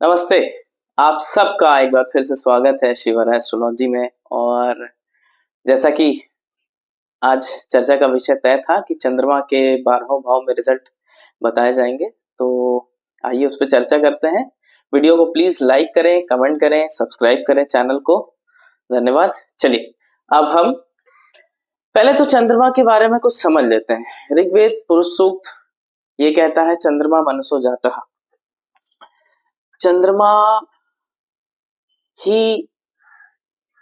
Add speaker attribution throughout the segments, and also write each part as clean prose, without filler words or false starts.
Speaker 1: नमस्ते। आप सबका एक बार फिर से स्वागत है शिवर एस्ट्रोलॉजी में। और जैसा कि आज चर्चा का विषय तय था कि चंद्रमा के 12वें भाव में रिजल्ट बताए जाएंगे, तो आइए उस पर चर्चा करते हैं। वीडियो को प्लीज लाइक करें, कमेंट करें, सब्सक्राइब करें चैनल को। धन्यवाद। चलिए अब हम पहले तो चंद्रमा के बारे में कुछ समझ लेते हैं। ऋग्वेद पुरुष सूक्त ये कहता है चंद्रमा मनसो जातः। चंद्रमा ही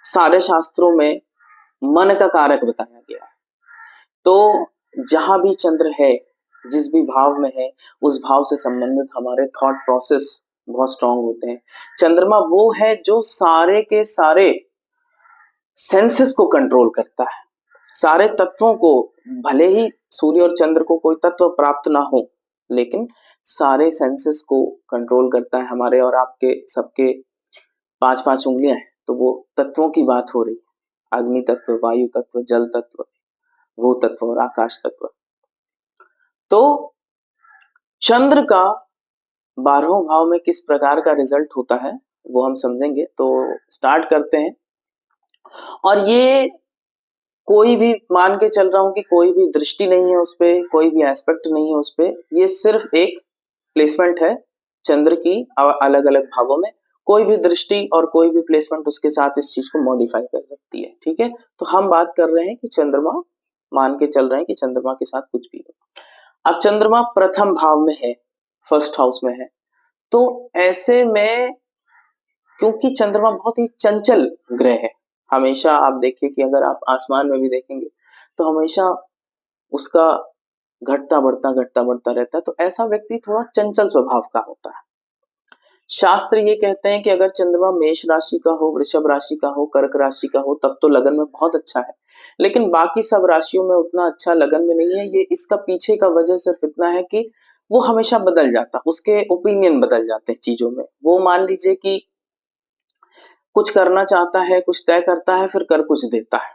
Speaker 1: सारे शास्त्रों में मन का कारक बताया गया है। तो जहां भी चंद्र है, जिस भी भाव में है, उस भाव से संबंधित हमारे थॉट प्रोसेस बहुत स्ट्रांग होते हैं। चंद्रमा वो है जो सारे के सारे सेंसेस को कंट्रोल करता है, सारे तत्वों को। भले ही सूर्य और चंद्र को कोई तत्व प्राप्त ना हो, लेकिन सारे सेंसेस को कंट्रोल करता है। हमारे और आपके सबके पांच पांच उंगलियां हैं, तो वो तत्वों की बात हो रही है। अग्नि तत्व, वायु तत्व, जल तत्व, भू तत्व और आकाश तत्व। तो चंद्र का 12वें भाव में किस प्रकार का रिजल्ट होता है वो हम समझेंगे। तो स्टार्ट करते हैं। और ये कोई भी मान के चल रहा हूं कि कोई भी दृष्टि नहीं है उस पे, कोई भी एस्पेक्ट नहीं है उस पे। ये सिर्फ एक प्लेसमेंट है चंद्र की अलग अलग भावों में। कोई भी दृष्टि और कोई भी प्लेसमेंट उसके साथ इस चीज को मॉडिफाई कर सकती है। ठीक है, तो हम बात कर रहे हैं कि चंद्रमा, मान के चल रहे हैं कि चंद्रमा के साथ कुछ भी हो। अब चंद्रमा प्रथम भाव में है, फर्स्ट हाउस में है, तो ऐसे में क्योंकि चंद्रमा बहुत ही चंचल ग्रह है, हमेशा आप देखिए कि अगर आप आसमान में भी देखेंगे तो हमेशा उसका घटता बढ़ता रहता है। तो ऐसा व्यक्ति थोड़ा चंचल स्वभाव का होता है। शास्त्र ये कहते हैं कि अगर चंद्रमा मेष राशि का हो, वृषभ राशि का हो, कर्क राशि का हो, तब तो लगन में बहुत अच्छा है। लेकिन बाकी सब राशियों में उतना अच्छा लगन में नहीं है। ये इसका पीछे का वजह सिर्फ इतना है कि वो हमेशा बदल जाता, उसके ओपिनियन बदल जाते हैं चीजों में। वो मान लीजिए कि कुछ करना चाहता है, कुछ तय करता है, फिर कर कुछ देता है।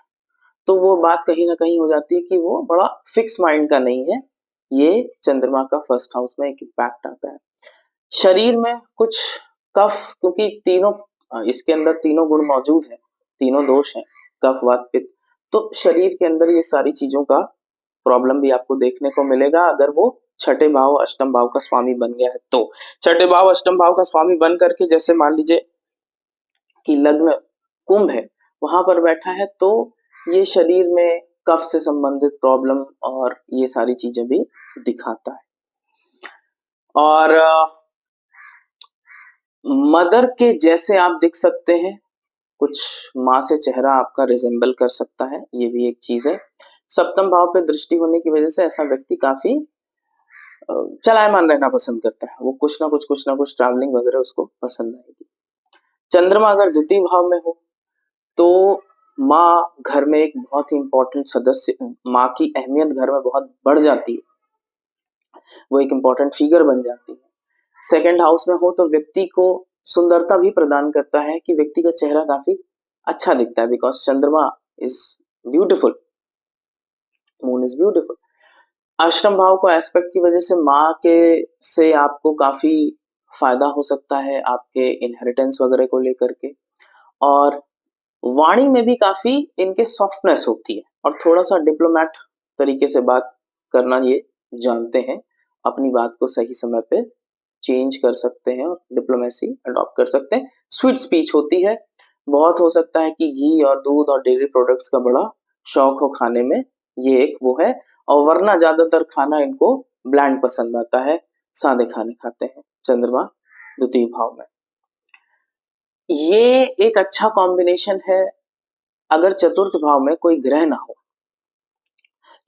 Speaker 1: तो वो बात कहीं ना कहीं हो जाती है कि वो बड़ा फिक्स माइंड का नहीं है। ये चंद्रमा का फर्स्ट हाउस में एक इम्पैक्ट आता है। शरीर में कुछ कफ, क्योंकि तीनों इसके अंदर तीनों गुण मौजूद हैं, तीनों दोष हैं, कफ वात पित्त। तो शरीर के अंदर ये सारी चीजों का प्रॉब्लम भी आपको देखने को मिलेगा अगर वो छठे भाव अष्टम भाव का स्वामी बन गया है। तो छठे भाव अष्टम भाव का स्वामी बन करके, जैसे मान लीजिए कि लग्न कुंभ है, वहां पर बैठा है, तो ये शरीर में कफ से संबंधित प्रॉब्लम और ये सारी चीजें भी दिखाता है। और मदर के जैसे आप दिख सकते हैं, कुछ माँ से चेहरा आपका रिजेंबल कर सकता है, ये भी एक चीज है। सप्तम भाव पे दृष्टि होने की वजह से ऐसा व्यक्ति काफी चलायमान रहना पसंद करता है। वो कुछ ना कुछ ट्रैवलिंग वगैरह उसको पसंद आएगी। चंद्रमा अगर द्वितीय भाव में हो तो माँ घर में एक बहुत ही इंपॉर्टेंट सदस्य, माँ की अहमियत घर में बहुत बढ़ जाती है, वो एक इंपॉर्टेंट फिगर बन जाती है। सेकंड हाउस में हो तो व्यक्ति को सुंदरता भी प्रदान करता है कि व्यक्ति का चेहरा काफी अच्छा दिखता है, बिकॉज चंद्रमा is beautiful, moon is beautiful. अष्टम भाव को एस्पेक्ट की वजह से माँ के से आपको काफी फायदा हो सकता है, आपके इनहेरिटेंस वगैरह को लेकर के। और वाणी में भी काफी इनके सॉफ्टनेस होती है और थोड़ा सा डिप्लोमेट तरीके से बात करना ये जानते हैं। अपनी बात को सही समय पे चेंज कर सकते हैं और डिप्लोमेसी अडॉप्ट कर सकते हैं। स्वीट स्पीच होती है। बहुत हो सकता है कि घी और दूध और डेयरी प्रोडक्ट्स का बड़ा शौक हो खाने में, ये एक वो है। और वरना ज्यादातर खाना इनको ब्लैंड पसंद आता है, सादे खाने खाते हैं चंद्रमा द्वितीय भाव में। ये एक अच्छा कॉम्बिनेशन है अगर चतुर्थ भाव में कोई ग्रह ना हो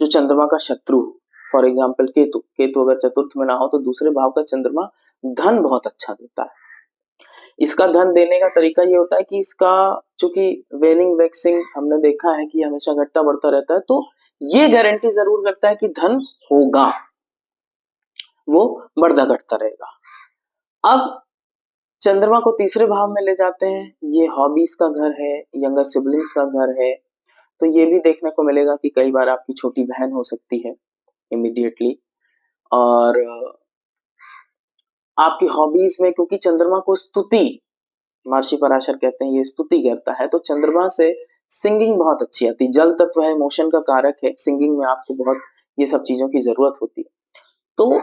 Speaker 1: जो चंद्रमा का शत्रु हो। फॉर एग्जाम्पल केतु, केतु अगर चतुर्थ में ना हो तो दूसरे भाव का चंद्रमा धन बहुत अच्छा देता है। इसका धन देने का तरीका ये होता है कि इसका, चूंकि वेनिंग वैक्सिंग हमने देखा है कि हमेशा घटता बढ़ता रहता है, तो ये गारंटी जरूर करता है कि धन होगा, वो बढ़ता घटता रहेगा। अब चंद्रमा को तीसरे भाव में ले जाते हैं, ये हॉबीज का घर है, यंगर सिबलिंग्स का घर है। तो ये भी देखने को मिलेगा कि कई बार आपकी छोटी बहन हो सकती है इमीडिएटली। और आपकी हॉबीज में, क्योंकि चंद्रमा को स्तुति, महर्षि पराशर कहते हैं ये स्तुति करता है, तो चंद्रमा से सिंगिंग बहुत अच्छी आती है। जल तत्व है, इमोशन का कारक है, सिंगिंग में आपको बहुत ये सब चीजों की जरूरत होती है। तो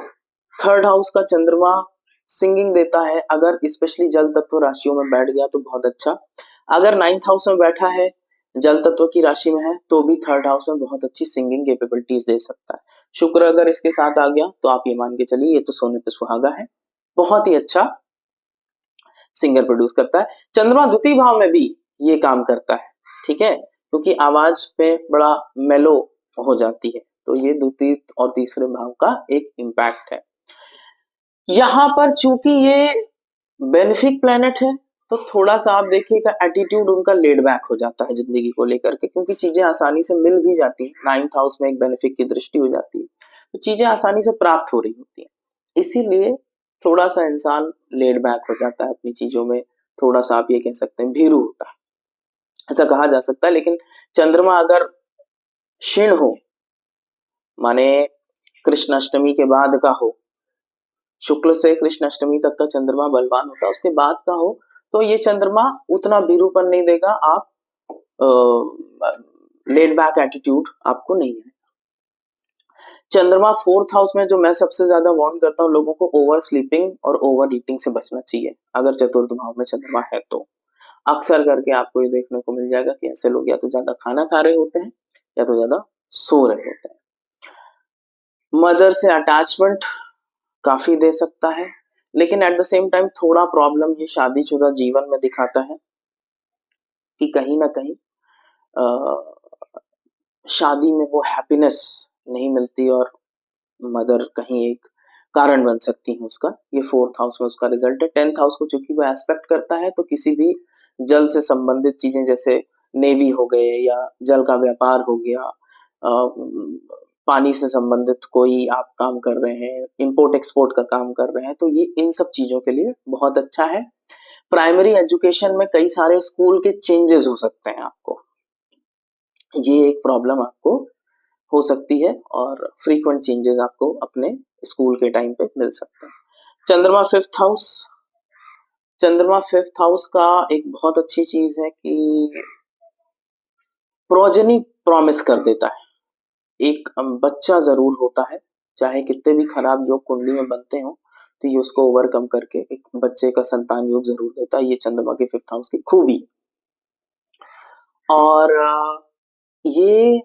Speaker 1: थर्ड हाउस का चंद्रमा सिंगिंग देता है, अगर स्पेशली जल तत्व राशियों में बैठ गया तो बहुत अच्छा। अगर नाइन्थ हाउस में बैठा है, जल तत्व की राशि में है, तो भी थर्ड हाउस में बहुत अच्छी सिंगिंग कैपेबिलिटीज दे सकता है। शुक्र अगर इसके साथ आ गया तो आप ये मान के चलिए ये तो सोने पे सुहागा है, बहुत ही अच्छा सिंगर प्रोड्यूस करता है। चंद्रमा द्वितीय भाव में भी ये काम करता है, ठीक है, क्योंकि आवाज पे बड़ा मेलो हो जाती है, तो ये द्वितीय और तीसरे भाव का एक इम्पैक्ट है। यहां पर चूंकि ये बेनिफिक प्लेनेट है, तो थोड़ा सा आप देखिएगा एटीट्यूड उनका लेड बैक हो जाता है जिंदगी को लेकर के, क्योंकि चीजें आसानी से मिल भी जाती है। नाइन्थ हाउस में एक बेनिफिक की दृष्टि हो जाती है, तो चीजें आसानी से प्राप्त हो रही होती है, इसीलिए थोड़ा सा इंसान लेड बैक हो जाता है अपनी चीजों में, थोड़ा सा आप ये कह सकते हैं भीरू होता है, ऐसा कहा जा सकता है। लेकिन चंद्रमा अगर क्षीण हो, माने कृष्ण अष्टमी के बाद का हो, शुक्ल से कृष्ण अष्टमी तक का चंद्रमा बलवान होता है, उसके बाद का हो तो ये चंद्रमा उतना भीरूपन नहीं देगा, आप लेड बैक एटीट्यूड आपको नहीं है। चंद्रमा फोर्थ हाउस में, जो मैं सबसे ज्यादा वार्न करता हूँ लोगों को, ओवर स्लीपिंग और ओवर ईटिंग से बचना चाहिए। अगर चतुर्थ भाव में चंद्रमा है तो अक्सर करके आपको ये देखने को मिल जाएगा कि ऐसे लोग या तो ज्यादा खाना खा रहे होते हैं या तो ज्यादा सो रहे होते हैं। मदर से अटैचमेंट काफी दे सकता है, लेकिन एट द सेम टाइम थोड़ा प्रॉब्लम ये शादीशुदा जीवन में दिखाता है कि कहीं ना कहीं शादी में वो हैप्पीनेस नहीं मिलती और मदर कहीं एक कारण बन सकती है उसका। ये फोर्थ हाउस में उसका रिजल्ट है। टेंथ हाउस को चूंकि वो एस्पेक्ट करता है, तो किसी भी जल से संबंधित चीजें जैसे नेवी हो गए या जल का व्यापार हो गया, पानी से संबंधित कोई आप काम कर रहे हैं, इंपोर्ट एक्सपोर्ट का काम कर रहे हैं, तो ये इन सब चीजों के लिए बहुत अच्छा है। प्राइमरी एजुकेशन में कई सारे स्कूल के चेंजेस हो सकते हैं आपको, ये एक प्रॉब्लम आपको हो सकती है, और फ्रीक्वेंट चेंजेस आपको अपने स्कूल के टाइम पे मिल सकते हैं। चंद्रमा फिफ्थ हाउस, चंद्रमा फिफ्थ हाउस का एक बहुत अच्छी चीज है कि प्रोजेनी प्रॉमिस कर देता है। एक बच्चा जरूर होता है, चाहे कितने भी खराब योग कुंडली में बनते हो, तो ये उसको ओवरकम करके एक बच्चे का संतान योग जरूर देता है। ये चंद्रमा के फिफ्थ हाउस की खूबी। और ये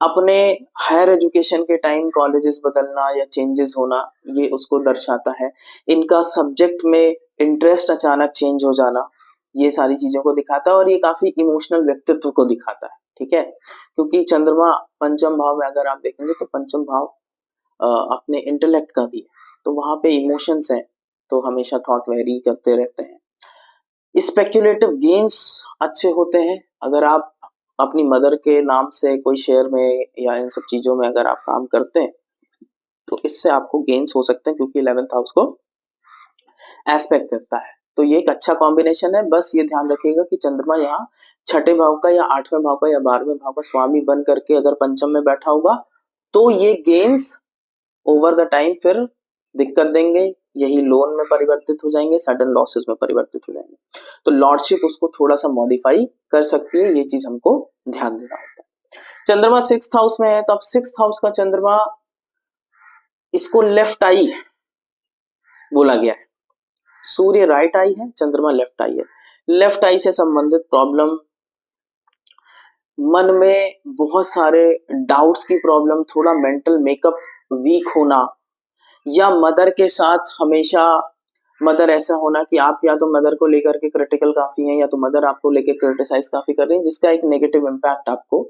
Speaker 1: अपने हायर एजुकेशन के टाइम कॉलेजेस बदलना या चेंजेस होना, ये उसको दर्शाता है। इनका सब्जेक्ट में इंटरेस्ट अचानक चेंज हो जाना, ये सारी चीजों को दिखाता है, और ये काफी इमोशनल व्यक्तित्व को दिखाता है, ठीक है, क्योंकि चंद्रमा पंचम भाव में अगर आप देखेंगे तो पंचम भाव अपने इंटेलेक्ट का भी है, तो वहां पे इमोशंस हैं, तो हमेशा थॉट वेरी करते रहते हैं। स्पेक्युलेटिव गेन्स अच्छे होते हैं। अगर आप अपनी मदर के नाम से कोई शेयर में या इन सब चीजों में अगर आप काम करते हैं, तो इससे आपको गेन्स हो सकते हैं, क्योंकि 11th हाउस को एस्पेक्ट करता है। तो ये एक अच्छा कॉम्बिनेशन है। बस ये ध्यान रखिएगा कि चंद्रमा यहाँ छठे भाव का या आठवें भाव का या 12वें भाव का स्वामी बन करके अगर पंचम में बैठा होगा, तो ये गेन्स ओवर द टाइम फिर दिक्कत देंगे, यही लोन में परिवर्तित हो जाएंगे, सडन लॉसेस में परिवर्तित हो जाएंगे। तो लॉर्डशिप उसको थोड़ा सा मॉडिफाई कर सकती है, ये चीज हमको ध्यान देना होता है। चंद्रमा सिक्स्थ हाउस में है, तो अब सिक्स्थ हाउस का चंद्रमा, इसको लेफ्ट आई बोला गया है। सूर्य राइट आई है, चंद्रमा लेफ्ट आई है। लेफ्ट आई से संबंधित प्रॉब्लम, मन में बहुत सारे डाउट्स की प्रॉब्लम, थोड़ा मेंटल मेकअप वीक होना, या मदर के साथ हमेशा मदर ऐसा होना कि आप या तो मदर को लेकर के क्रिटिकल काफी हैं, या तो मदर आपको लेकर क्रिटिसाइज काफी कर रही है, जिसका एक नेगेटिव इम्पैक्ट आपको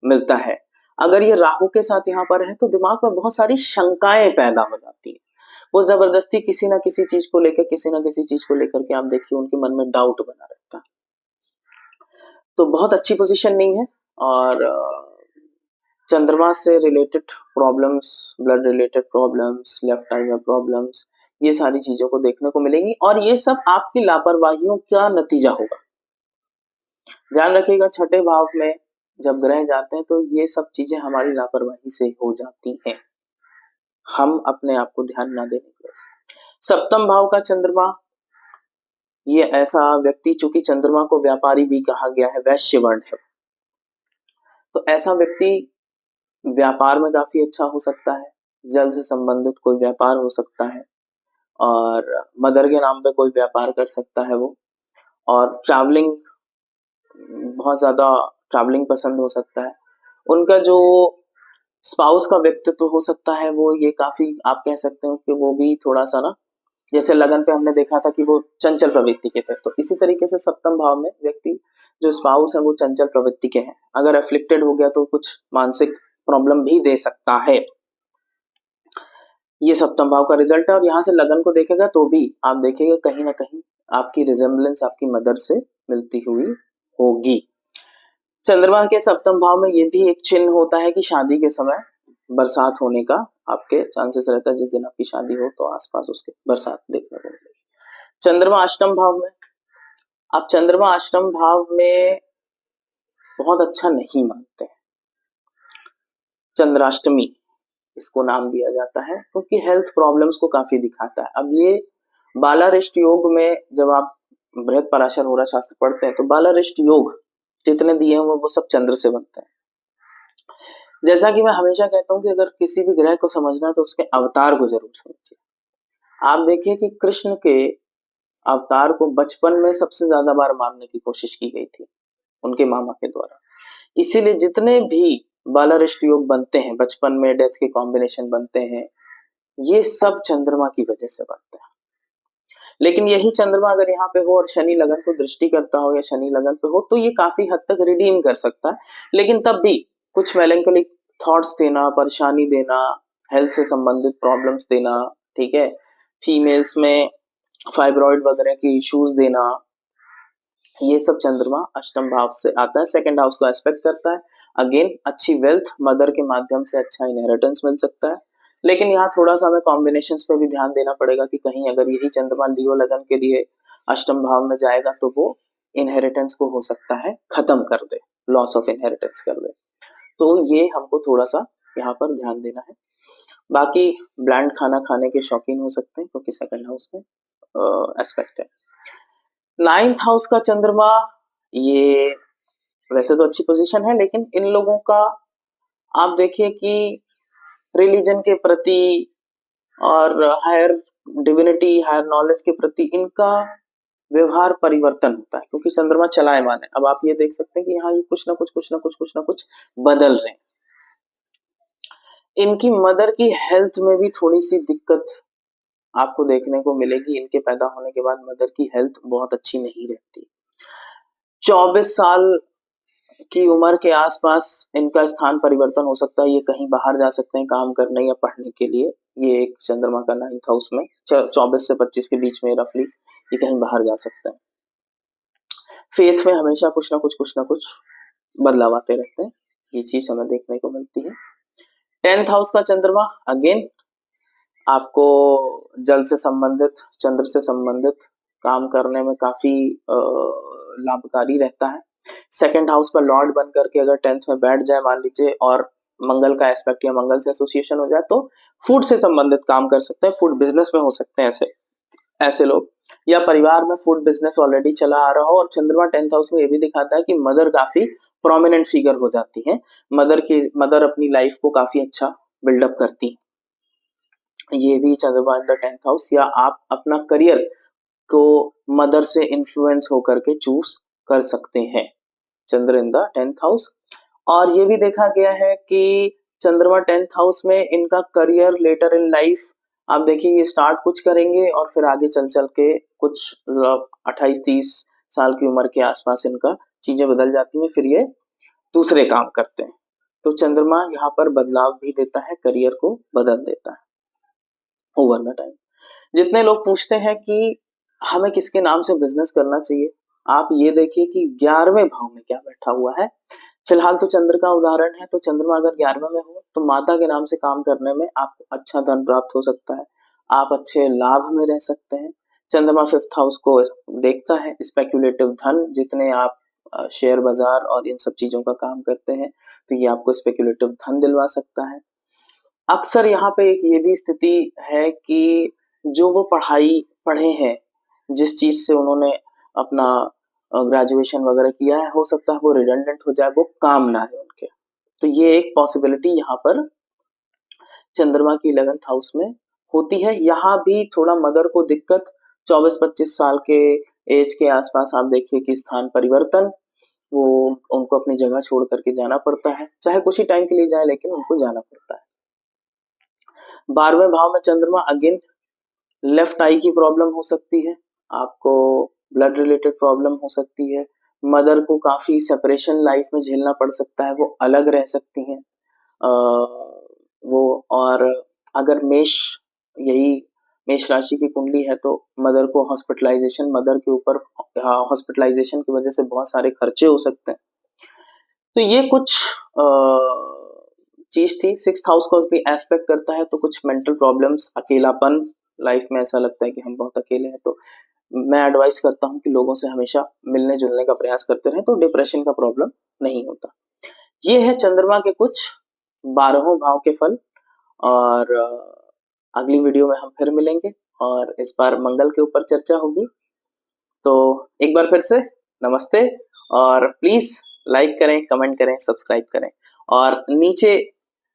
Speaker 1: मिलता है। अगर ये राहु के साथ यहाँ पर है, तो दिमाग में बहुत सारी शंकाएं पैदा हो जाती है। वो जबरदस्ती किसी ना किसी चीज को लेकर, किसी ना किसी चीज को लेकर के आप देखिए उनके मन में डाउट बना रहता है। तो बहुत अच्छी पोजीशन नहीं है। और चंद्रमा से related problems, blood related problems, left eye में प्रॉब्लम्स, ये सारी चीजों को देखने को मिलेंगी, और ये सब आपकी लापरवाहियों का नतीजा होगा। ध्यान रखिएगा, छठे भाव में जब ग्रह जाते हैं तो ये सब चीजें हमारी लापरवाही से हो जाती हैं, हम अपने आप को ध्यान ना देने की वजह से। सप्तम भाव का चंद्रमा, ये ऐसा व्यक्ति, चूंकि चंद्रमा को व्यापारी भी कहा गया है, वैश्य वर्ण है, तो ऐसा व्यक्ति व्यापार में काफी अच्छा हो सकता है। जल से संबंधित कोई व्यापार हो सकता है और मदर के नाम पे कोई व्यापार कर सकता है वो। और ट्रैवलिंग, बहुत ज्यादा ट्रैवलिंग पसंद हो सकता है। उनका जो स्पाउस का व्यक्तित्व हो सकता है वो ये काफी, आप कह सकते हो कि वो भी थोड़ा सा ना, जैसे लगन पे हमने देखा था कि वो चंचल प्रवृत्ति के थे, तो इसी तरीके से सप्तम भाव में व्यक्ति जो स्पाउस है वो चंचल प्रवृत्ति के हैं। अगर एफ्लिक्टेड हो गया तो कुछ मानसिक प्रॉब्लम भी दे सकता है। ये सप्तम भाव का रिजल्ट है। और यहाँ से लगन को देखेगा तो भी आप देखेंगे कहीं ना कहीं आपकी रिजेम्बलेंस आपकी मदर से मिलती हुई होगी। चंद्रमा के सप्तम भाव में ये भी एक चिन्ह होता है कि शादी के समय बरसात होने का आपके चांसेस रहता है। जिस दिन आपकी शादी हो तो आसपास उसके बरसात देखने को मिलेगी। चंद्रमा अष्टम भाव में, आप चंद्रमा अष्टम भाव में बहुत अच्छा नहीं मानते हैं। चंद्राष्टमी इसको नाम दिया जाता है क्योंकि हेल्थ प्रॉब्लम्स को काफी दिखाता है। अब ये बालारिष्ट योग में जब आप बृहद पराशर होरा शास्त्र पढ़ते हैं तो बालारिष्ट योग जितने दिए हैं वो सब चंद्र से बनते हैं। जैसा कि मैं हमेशा कहता हूं कि अगर किसी भी ग्रह को समझना तो उसके अवतार को जरूर समझिए। आप देखिए कि कृष्ण के अवतार को बचपन में सबसे ज्यादा बार मारने की कोशिश की गई थी उनके मामा के द्वारा। इसीलिए जितने भी बालारिष्ट योग बनते हैं, बचपन में डेथ के कॉम्बिनेशन बनते हैं, ये सब चंद्रमा की वजह से बनते हैं। लेकिन यही चंद्रमा अगर यहाँ पे हो और शनि लगन को दृष्टि करता हो या शनि लगन पे हो तो ये काफी हद तक रिडीम कर सकता है। लेकिन तब भी कुछ मेलेंकोलिक थॉट्स देना, परेशानी देना, हेल्थ से संबंधित प्रॉब्लम्स देना, ठीक है, फीमेल्स में फाइब्रॉइड वगैरह के इश्यूज देना, ये सब चंद्रमा अष्टम भाव से आता है। सेकंड हाउस को एस्पेक्ट करता है। अगेन अच्छी वेल्थ, मदर के माध्यम से अच्छा इनहेरिटेंस मिल सकता है। लेकिन यहाँ थोड़ा सा हमें कॉम्बिनेशंस पे भी ध्यान देना पड़ेगा कि कहीं अगर यही चंद्रमा लियो लगन के लिए अष्टम भाव में जाएगा तो वो इनहेरिटेंस को हो सकता है खत्म कर दे, लॉस ऑफ इनहेरिटेंस कर दे। तो ये हमको थोड़ा सा यहाँ पर ध्यान देना है। बाकी ब्लैंड खाना खाने के शौकीन हो सकते हैं क्योंकि सेकंड हाउस में एस्पेक्ट है। नाइन्थ हाउस का चंद्रमा, ये वैसे तो अच्छी पोजीशन है लेकिन इन लोगों का आप देखिए कि रिलीजन के प्रति और हायर डिविनिटी, हायर नॉलेज के प्रति इनका व्यवहार परिवर्तन होता है क्योंकि चंद्रमा चलायमान है। अब आप ये देख सकते हैं कि यहाँ ये कुछ ना कुछ बदल रहे हैं। इनकी मदर की हेल्थ में भी थोड़ी सी दिक्कत आपको देखने को मिलेगी। इनके पैदा होने के बाद मदर की हेल्थ बहुत अच्छी नहीं रहती। 24 साल की उम्र के आसपास इनका स्थान परिवर्तन हो सकता है। ये कहीं बाहर जा सकते हैं काम करने या पढ़ने के लिए। ये एक चंद्रमा का 9th हाउस में 24 से 25 के बीच में रफली ये कहीं बाहर जा सकते हैं। फेथ में हमेशा कुछ ना कुछ बदलाव आते रहते हैं, ये चीज हमें देखने को मिलती है। 10th हाउस का चंद्रमा अगेन आपको जल से संबंधित, चंद्र से संबंधित काम करने में काफी लाभकारी रहता है। सेकंड हाउस का लॉर्ड बन करके अगर 10th में बैठ जाए मान लीजिए और मंगल का एस्पेक्ट या मंगल से एसोसिएशन हो जाए तो फूड से संबंधित काम कर सकते हैं। फूड बिजनेस में हो सकते हैं ऐसे लोग, या परिवार में फूड बिजनेस ऑलरेडी चला आ रहा हो। और चंद्रमा 10th हाउस में ये भी दिखाता है कि मदर काफी प्रोमिनेंट फिगर हो जाती है। मदर अपनी लाइफ को काफी अच्छा बिल्डअप करती है। ये भी चंद्रमा इन द 10th हाउस, या आप अपना करियर को मदर से इन्फ्लुएंस होकर के चूज कर सकते हैं, चंद्र इन द 10th हाउस। और ये भी देखा गया है कि चंद्रमा 10th हाउस में इनका करियर लेटर इन लाइफ, आप देखिए ये स्टार्ट कुछ करेंगे और फिर आगे चल चल के कुछ 28-30 साल की उम्र के आसपास इनका चीजें बदल जाती हैं, फिर ये दूसरे काम करते हैं। तो चंद्रमा यहाँ पर बदलाव भी देता है, करियर को बदल देता है ओवर द टाइम। जितने लोग पूछते हैं कि हमें किसके नाम से बिजनेस करना चाहिए, आप ये देखिए कि 11वें भाव में क्या बैठा हुआ है। फिलहाल तो चंद्र का उदाहरण है, तो चंद्रमा अगर 11वें में हो तो माता के नाम से काम करने में आपको अच्छा धन प्राप्त हो सकता है, आप अच्छे लाभ में रह सकते हैं। चंद्रमा 5th हाउस को देखता है, स्पेक्युलेटिव धन, जितने आप शेयर बाजार और इन सब चीजों का काम करते हैं तो ये आपको स्पेक्युलेटिव धन दिलवा सकता है। अक्सर यहाँ पे एक ये भी स्थिति है कि जो वो पढ़े हैं, जिस चीज से उन्होंने अपना ग्रेजुएशन वगैरह किया है, हो सकता है वो रिडंडेंट हो जाए, वो काम ना है उनके। तो ये एक पॉसिबिलिटी यहाँ पर चंद्रमा की 11th हाउस में होती है। यहाँ भी थोड़ा मदर को दिक्कत, 24-25 साल के एज के आसपास आप देखिए कि स्थान परिवर्तन, वो उनको अपनी जगह छोड़ करके जाना पड़ता है, चाहे कुछ ही टाइम के लिए जाए लेकिन उनको जाना पड़ता है। 12वें भाव में चंद्रमा, अगेन लेफ्ट आई की प्रॉब्लम हो सकती है, आपको ब्लड रिलेटेड प्रॉब्लम हो सकती है, मदर को काफी सेपरेशन लाइफ में झेलना पड़ सकता है, वो अलग रह सकती हैं। वो और अगर यही मेष राशि की कुंडली है तो मदर को हॉस्पिटलाइजेशन, मदर के ऊपर हॉस्पिटलाइजेशन की वजह से बहुत सारे खर्चे हो सकते हैं। तो ये कुछ चीज थी। 6th हाउस को भी एस्पेक्ट करता है, तो कुछ मेंटल प्रॉब्लम्स, अकेलापन, लाइफ में ऐसा लगता है कि हम बहुत अकेले हैं, तो मैं एडवाइस करता हूँ कि लोगों से हमेशा मिलने जुलने का प्रयास करते रहें, तो डिप्रेशन का प्रॉब्लम नहीं होता। ये है चंद्रमा के कुछ 12 भाव के फल। और अगली वीडियो में हम फिर मिलेंगे और इस बार मंगल के ऊपर चर्चा होगी। तो एक बार फिर से नमस्ते, और प्लीज लाइक करें, कमेंट करें, सब्सक्राइब करें, और नीचे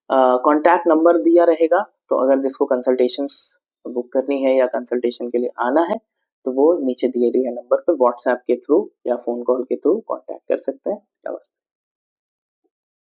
Speaker 1: कॉन्टैक्ट नंबर दिया रहेगा, तो अगर जिसको कंसल्टेशंस बुक करनी है या कंसल्टेशन के लिए आना है तो वो नीचे दिए गए नंबर पे व्हाट्सएप के थ्रू या फोन कॉल के थ्रू कॉन्टैक्ट कर सकते हैं। नमस्ते।